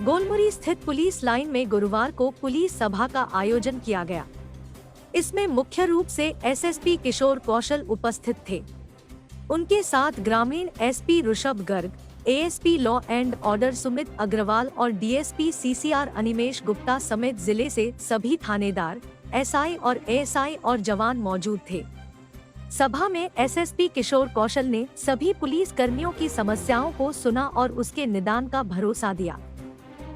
गोलमुरी स्थित police line में गुरुवार को पुलिस सभा का आयोजन किया गया। इसमें मुख्य रूप से एसएसपी किशोर कौशल उपस्थित थे। उनके साथ ग्रामीण SP Rishabh Garg, ASP law and order Sumit Agarwal और डीएसपी सीसीआर अनिमेश गुप्ता समेत जिले से सभी थानेदार, एसआई और एएसआई और जवान मौजूद थे। सभा में एसएसपी किशोर कौशल ने सभी पुलिस कर्मियों की समस्याओं को सुना और उसके निदान का भरोसा दिया।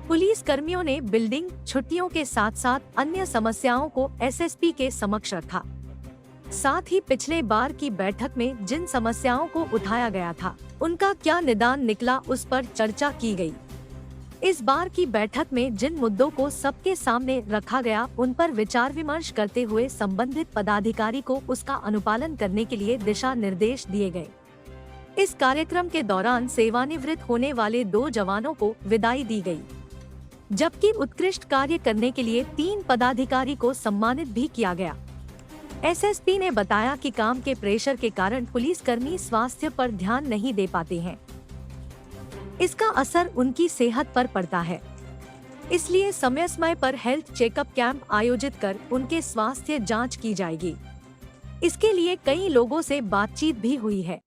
पुलिस कर्मियों ने बिल्डिंग, छुट्टियों के साथ साथ अन्य समस्याओं को एसएसपी के समक्ष रखा। साथ ही पिछले बार की बैठक में जिन समस्याओं को उठाया गया था, उनका क्या निदान निकला, उस पर चर्चा की गई। इस बार की बैठक में जिन मुद्दों को सबके सामने रखा गया, उन पर विचार विमर्श करते हुए संबंधित पदाधिकारी को उसका अनुपालन करने के लिए दिशा निर्देश दिए गए। इस कार्यक्रम के दौरान सेवानिवृत्त होने वाले 2 जवानों को विदाई दी गई, जबकि उत्कृष्ट कार्य करने के लिए 3 पदाधिकारी को सम्मानित भी किया गया। एसएसपी ने बताया कि काम के प्रेशर के कारण पुलिसकर्मी स्वास्थ्य पर ध्यान नहीं दे पाते हैं। इसका असर उनकी सेहत पर पड़ता है, इसलिए समय समय पर हेल्थ चेकअप कैंप आयोजित कर उनके स्वास्थ्य जांच की जाएगी। इसके लिए कई लोगों से बातचीत भी हुई है।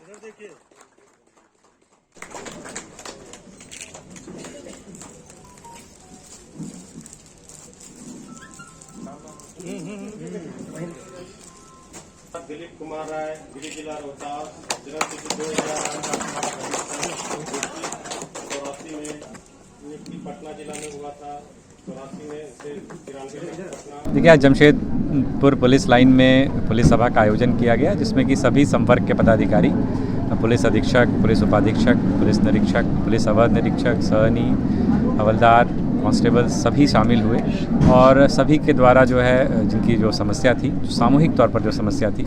इधर देखिए, दिलीप कुमार राय, गिरी जिला रोहतास, जन्म तिथि 2084 में नियुक्ति पटना जिला में हुआ था। 84 में से 93 पटना। देखिए, आज जमशेदपुर पुलिस लाइन में पुलिस सभा का आयोजन किया गया, जिसमें कि सभी संपर्क के पदाधिकारी, पुलिस अधीक्षक, पुलिस उपाधीक्षक, पुलिस निरीक्षक, पुलिस अवर निरीक्षक, सहनी, हवलदार, कांस्टेबल सभी शामिल हुए और सभी के द्वारा जो है जिनकी जो समस्या थी, जो सामूहिक तौर पर जो समस्या थी,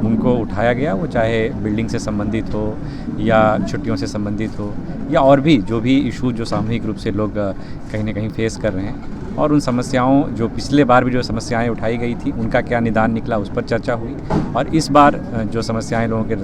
उनको उठाया गया। वो चाहे बिल्डिंग से संबंधित हो या छुट्टियों से संबंधित हो या और भी जो भी इशू जो सामूहिक रूप से लोग कहीं ना कहीं फेस कर रहे हैं, और उन समस्याओं जो पिछले बार भी जो समस्याएं उठाई गई थी, उनका क्या निदान निकला, उस पर चर्चा हुई। और इस बार जो समस्याएं लोगों के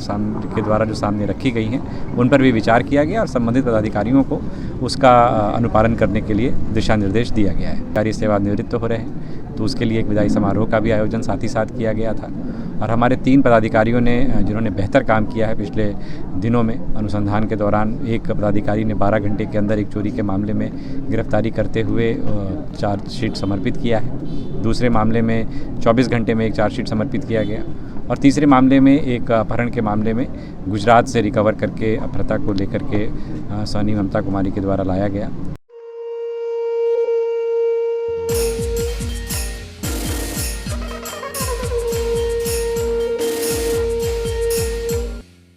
द्वारा जो सामने रखी गई हैं, उन पर भी विचार किया गया और संबंधित पदाधिकारियों को उसका अनुपालन करने के लिए दिशा निर्देश दिया गया है। कार्य सेवा निवृत्त हो रहे हैं, तो उसके लिए एक विदाई समारोह का भी आयोजन साथ ही साथ किया गया था। और हमारे 3 पदाधिकारियों ने, जिन्होंने बेहतर काम किया है पिछले दिनों में, अनुसंधान के दौरान एक पदाधिकारी ने 12 घंटे के अंदर एक चोरी के मामले में गिरफ्तारी करते हुए चार्जशीट समर्पित किया है। दूसरे मामले में 24 घंटे में एक चार्जशीट समर्पित किया गया और तीसरे मामले में एक अपहरण के मामले में गुजरात से रिकवर करके अपहृता को लेकर के सहनी ममता कुमारी के द्वारा लाया गया।